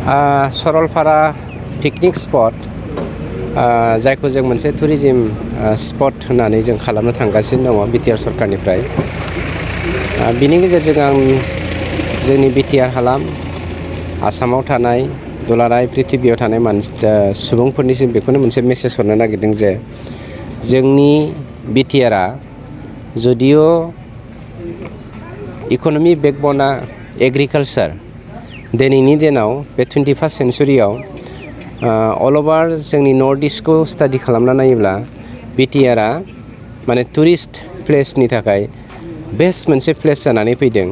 Saralpara picnic spot जायखौ जों मोनसे टुरिजिम स्पट होननानै जों खालामनो थांगासिनो दङ बिटिआर सरकारनिफ्राय। बिनि गेजेरजों आं जोंनि बिटिआर हालाम आसामाव थानाय दुलाराय पृथिबियाव थानाय सुबुंफोरनिसिम बेखौनो मोनसे मेसेज हरनो नागिरदों जे जोंनि बिटिआरआ जुदिय' इक'नमि बेकबना एग्रिकालचार दिनैनि दिनाव बे 21st सेन्चुरियाव अल अभार जोंनि नर्थ इस्टखौ स्टाडि खालामना नायोब्ला बिटिआरआ माने टुरिस्ट प्लेसनि थाखाय बेस्ट मोनसे प्लेस जानानै फैदों,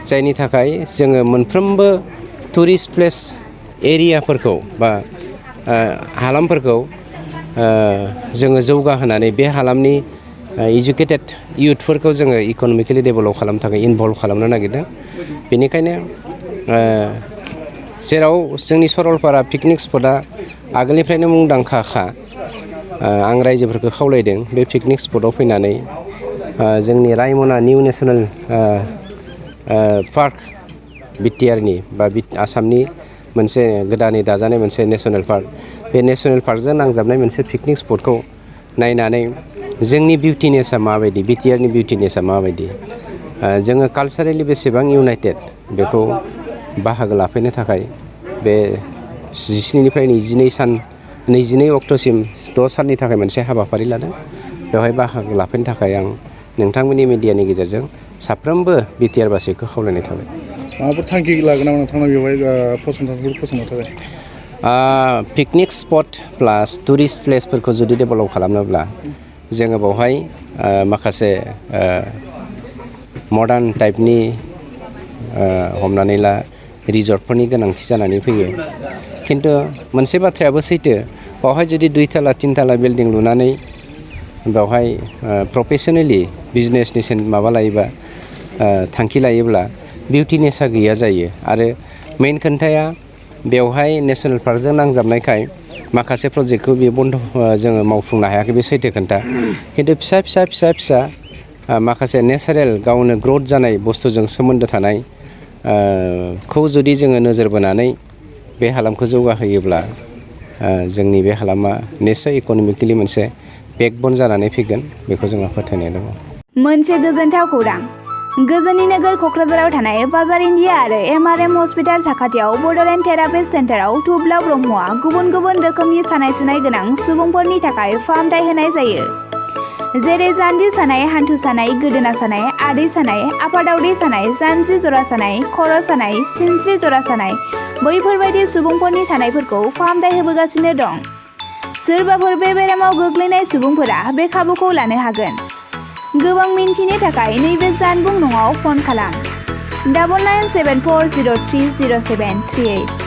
जायनि थाखाय जोङो मोनफ्रोमबो टुरिस्ट प्लेस एरियाफोरखौ बा हालामफोरखौ जोङो जौगाहोनानै बे हालामनि इडुकेटेड इयुथफोरखौ जोङो इक'नमिकेलि डेभेलप खालामनो थाखाय इनभल्भ खालामनो नागिरदों। बेनिखायनो जेराव जोंनि सरलपारा पिकनिक स्पटआ आगोलनिफ्रायनो मुंदांखाखा, आं रायजोफोरखौ खावलायदों बे पिकनिक स्पटआव फैनानै जोंनि रायमना निउ नेसनेल पार्क बिटिआरनि बा आसामनि मोनसे गोदानै दाजानाय मोनसे नेसनेल पार्क, बे नेसनेल पार्कजों नांजाबनाय मोनसे पिकनिक स्पटखौ नायनानै जोंनि बिउटिनेसआ माबायदि, बिटिआरनि बिउटिनेसआ माबायदि, जोङो कालचारेलि बेसेबां इउनाइटेड बेखौ बाहागो लाफैनो थाखाय बे 17निफ्राय 22 अक्ट'सिम 6 साननि थाखाय मोनसे हाबाफारि लादों। बेवहाय बाहागो लाफैनो थाखाय आं नोंथांमोननि मिडियानि गेजेरजों साफ्रोमबो बिटिआर बासिखौ खावलायनाय थाबाय। माबाफोर थांखि लागोन नामा नोंथांना बेवहाय फसंथानफोर फसंनो थाखाय? पिकनिक स्पट प्लास टुरिस्ट प्लेसफोरखौ जुदि डेभेलप खालामनोब्ला जोङो बेवहाय माखासे मडार्न टाइपनि हमनानै ला रिजर्टफोरनि गोनांथि जानानै फैयो। खिन्थु मोनसे बाथ्रायाबो सैथो, बेवहाय जुदि 2 ताला 3 ताला बिल्डिं लुनानै बेवहाय प्रफेसनेलि बिजनेसनि माबा लायोबा थांखि लायोब्ला बिउटिनेसआ गैया जायो। आरो मेइन खोन्थाया बेवहाय नेसनेल पार्कजों नांजाबनायखाय माखासे प्रजेक्टखौ बे बन्द जोङो मावफुंनो हायाखै, बे सैथो खोन्था। खिन्थु फिसा माखासे नेचारेल गावनो ग्रथ जानाय बुस्थुजों सोमोन्दो थानाय खौ जुदि जोङो नोजोर बोनानै बे हालामखौ जौगाहोयोब्ला जोंनि बे हालामा निस्सय इक'नमिकेलि मोनसे बेकबन जानानै फैगोन, बेखौ जोंहा फोथायनाय दङ। मोनसे गोजोनथाव खौरां। गोजोननि नोगोर क'क्राझाराव थानाय बाजार इन्डिया आरो MRM हस्पिटाल साखाथियाव बड'लेण्ड थेरापिस्ट सेन्टाराव थुब्ला ब्रह्मआ गुबुन गुबुन रोखोमनि सानाय सुनाय गोनां सुबुंफोरनि थाखाय फाहामथाय होनाय जायो। जेरै जान्जि सानाय, हान्थु सानाय, गोदोना सानाय, आदै सानाय, आफादावदै सानाय, जानजि जरा सानाय, खर' सानाय, सिनस्रि जरा सानाय, बैफोरबायदि सुबुंफोरनि सानायफोरखौ फाहामथाय होबोगासिनो दं। सोरबाफोर बे बेरामाव गोग्लैनाय सुबुंफोरा बे खाबुखौ लानो हागोन। गोबां मिन्थिनो थाखाय नैबे जानबुं नङाव फन खालाम 9974030738।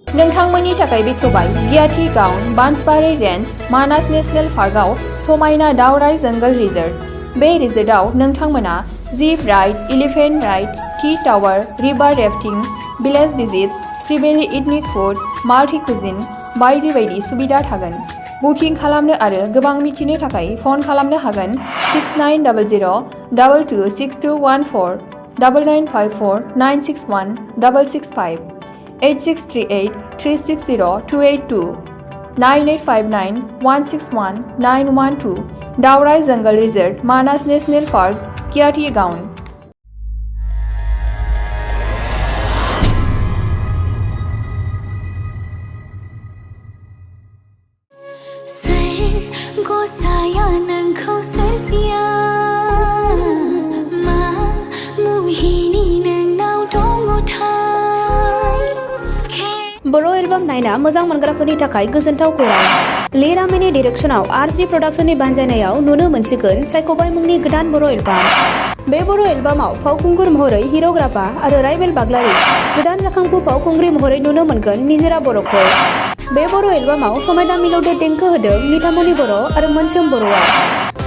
नोंथांमोननि थाखाय बेखेवबाय गियाथि गाउन बान्सबारि रेन्ज मानास नेसनेल पार्कआव समायना दावराइ जंगल रिजर्ट। बे रिजर्टआव नोंथांमोना jeep ride, elephant ride, tea tower, river rafting, village visits, फ्रिबेलि इथनिक फुड, माल्टि कुजिन बायदि बायदि सुबिदा थागोन। बुकिं खालामनो आरो गोबां मिथिनो थाखाय फन खालामनो हागोन 6900226214 9954961665 8638360282 9859161912 दावराइ जंगल रिजर्ट मानास नेसनेल पार्क गियाथि गाउन। बर' एलबाम नायना मोजां मोनग्राफोरनि थाखाय गोजोनथाव खौरां। लिरामिनि डिरेक्शनाव आरजि प्रडाक्शननि बानजायनायाव नुनो मोनसिगोन सायख'बाय मुंनि गोदान बर' एलबाम। बे बर' एलबामाव फावखुंगुर महरै हिर'ग्राफा आरो राइबेल बाग्लारि, गोदान जाखांफु फावखुंग्रि महरै नुनो मोनगोन निजोरा बर'खौ। बे बर' एलबामाव समायना मिलौदो देंखो होदों निथामनि बर' आरो मोनसोम बर'आ।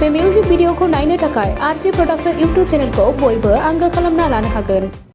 बे मिउजिक भिडिअखौ नायनो थाखाय आरजि प्रडाक्शन इउटुब चेनेलखौ बयबो आंगो खालामना लानो हागोन।